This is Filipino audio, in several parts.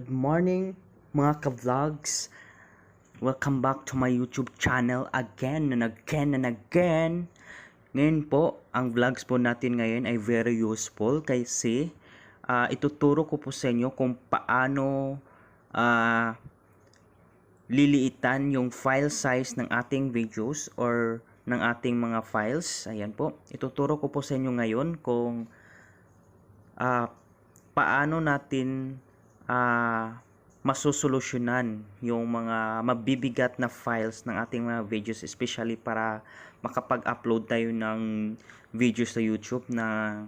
Good morning mga ka-vlogs. Welcome back to my YouTube channel again and again and again. Ngayon po, ang vlogs po natin ngayon ay very useful kasi ituturo ko po sa inyo kung paano liliitan yung file size ng ating videos or ng ating mga files. Ayan po, ituturo ko po sa inyo ngayon kung paano natin masusolusyonan yung mga mabibigat na files ng ating mga videos, especially para makapag-upload tayo ng videos sa YouTube na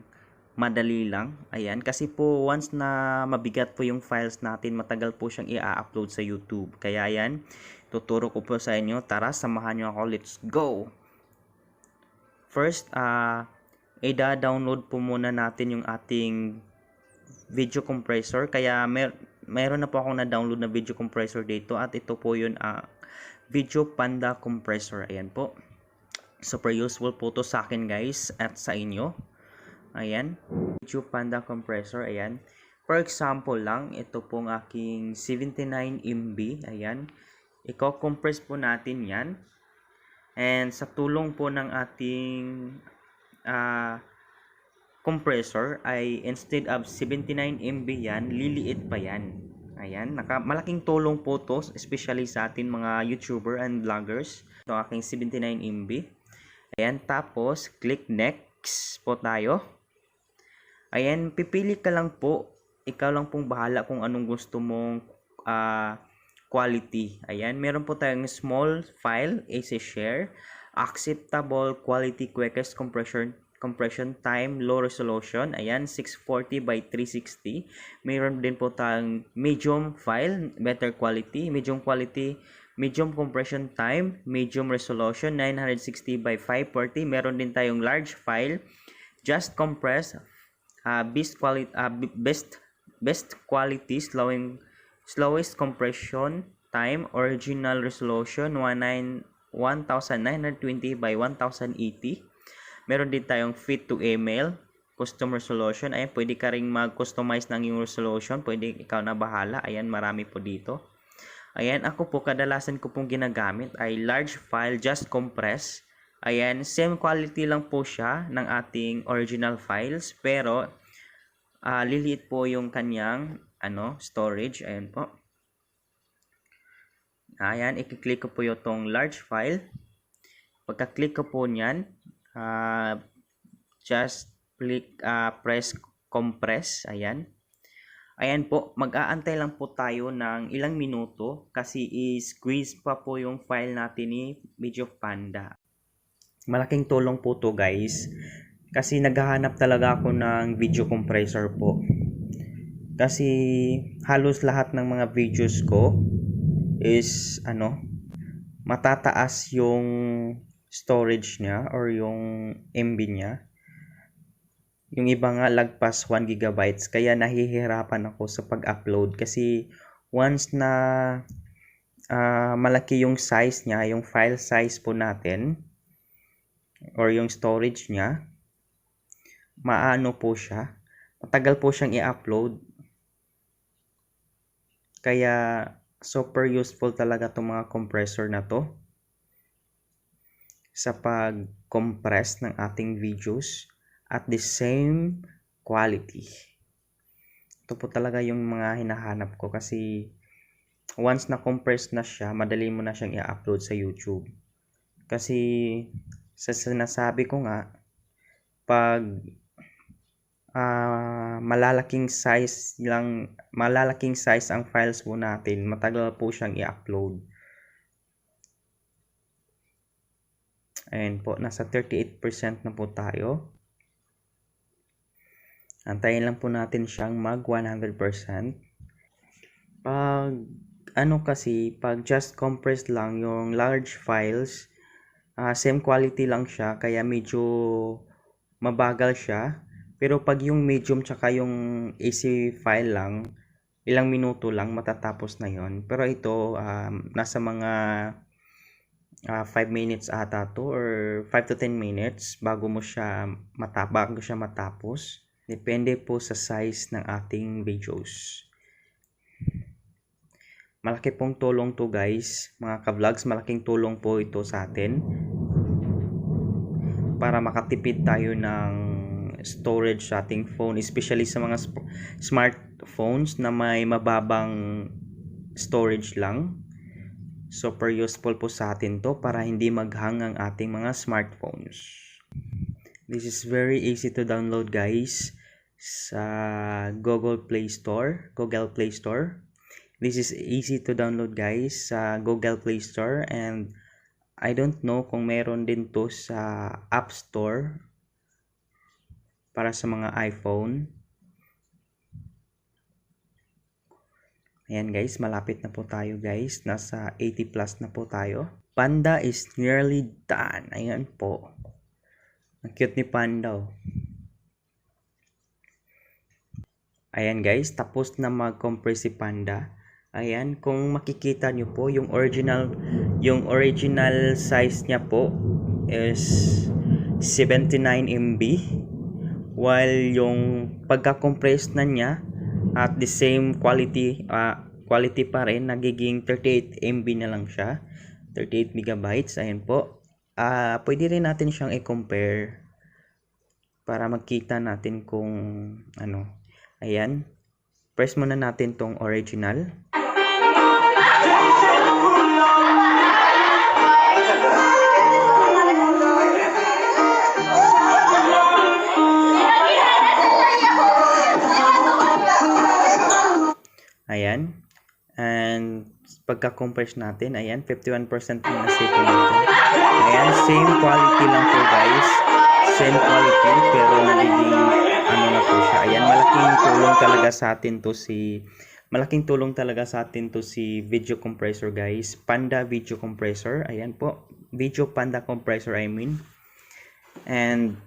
madali lang. Ayan, kasi po once na mabigat po yung files natin, matagal po siyang i-upload sa YouTube. Kaya ayan, tuturo ko po sa inyo. Tara, samahan nyo ako. Let's go! First, i-download po muna natin yung ating video compressor. Kaya mayroon na po akong na-download na video compressor dito, at ito po yun, video Panda compressor. Ayan po, super useful po to sa akin guys at sa inyo. Ayan, video Panda compressor. Ayan, for example lang, ito pong aking 79 MB. Ayan, i-compress po natin yan, and sa tulong po ng ating compressor ay instead of 79 MB yan, liliit pa yan. Ayan, malaking tulong po to, especially sa atin mga YouTuber and vloggers. Ito aking 79 MB. Ayan, tapos click next po tayo. Ayan, pipili ka lang po. Ikaw lang pong bahala kung anong gusto mong quality. Ayan, meron po tayong small file, easy share, acceptable quality, quickest compression time, low resolution. Ayan, 640 by 360. Mayroon din po tayong medium file, better quality, medium compression time, medium resolution, 960 by 540. Meron din tayong large file, just compress, best quality, slowest compression time, original resolution, 1920 by 1080. Meron din tayong fit to email, custom resolution. Ayan, pwede ka rin mag-customize ng yung resolution. Pwede ikaw na bahala. Ayan, marami po dito. Ayan, ako po, kadalasan ko pong ginagamit ay large file, just compress. Ayan, same quality lang po siya ng ating original files, pero liliit po yung kanyang storage. Ayan po. Ayan, i-click ko po yung tong large file. Pagka-click ko po niyan, just click, press compress. Ayan. Ayan po, mag-aantay lang po tayo ng ilang minuto kasi i-squeeze pa po yung file natin ni Video Panda. Malaking tulong po to guys, kasi naghahanap talaga ako ng video compressor po. Kasi halos lahat ng mga videos ko is matataas yung storage niya or yung MB niya. Yung iba nga lagpas 1 GB, kaya nahihirapan ako sa pag-upload kasi once na malaki yung size niya, yung file size po natin or yung storage niya, maano po siya, matagal po siyang i-upload. Kaya super useful talaga itong mga compressor na to sa pag-compress ng ating videos at the same quality. Ito po talaga yung mga hinahanap ko kasi once na compress na siya, madali mo na siyang i-upload sa YouTube. Kasi sa sinasabi ko nga, pag malalaking size ang files po natin, matagal po siyang i-upload. Ayan po, nasa 38% na po tayo. Antayin lang po natin siyang mag 100%. Pag just compress lang yung large files, same quality lang siya, kaya medyo mabagal siya. Pero pag yung medium tsaka yung easy file lang, ilang minuto lang matatapos na yon. Pero ito, nasa mga 5 minutes ata to, or 5 to 10 minutes bago siya matapos. Depende po sa size ng ating videos. Malaki pong tulong to guys, mga ka-vlogs. Malaking tulong po ito sa atin para makatipid tayo ng storage sa ating phone, especially sa mga smartphones na may mababang storage lang. Super useful po sa atin to para hindi maghang ang ating mga smartphones. This is very easy to download guys sa Google Play Store. This is easy to download guys sa Google Play Store, and I don't know kung meron din to sa App Store para sa mga iPhone. Ayan guys, malapit na po tayo guys. Nasa 80 plus na po tayo. Panda is nearly done. Ayan po. Ang cute ni Panda. Ayan guys, tapos na mag-compress si Panda. Ayan, kung makikita nyo po, yung original size niya po is 79 MB. While yung pagka-compress na niya at the same quality pa rin, nagiging 38 MB na lang siya. 38 megabytes. Ayan po. Pwede rin natin siyang i-compare para makita natin kung ano. Ayan. Press muna natin tong original. Ayan. And pagka-compress natin, ayan, 51% na save natin. Ayan, same quality lang po guys. Same quality pero nagiging ano na po siya. Ayan, malaking tulong talaga sa atin to si video compressor guys. Panda video compressor. Ayan po. Video Panda compressor I mean. And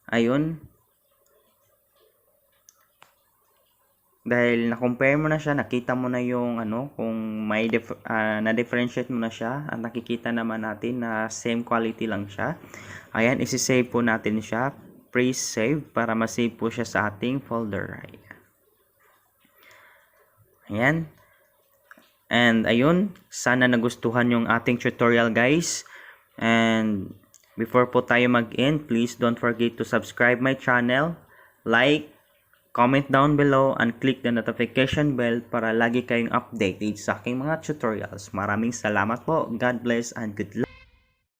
ayun, dahil na-compare mo na siya, nakita mo na yung ano, kung may na-differentiate mo na siya, at nakikita naman natin na same quality lang siya. Ayan, isi-save po natin siya. Press save para ma-save po siya sa ating folder. Ayan. And ayun, sana nagustuhan yung ating tutorial guys. And before po tayo mag-end, please don't forget to subscribe my channel, like, comment down below, and click the notification bell para lagi kayong updated sa aking mga tutorials. Maraming salamat po. God bless and good luck.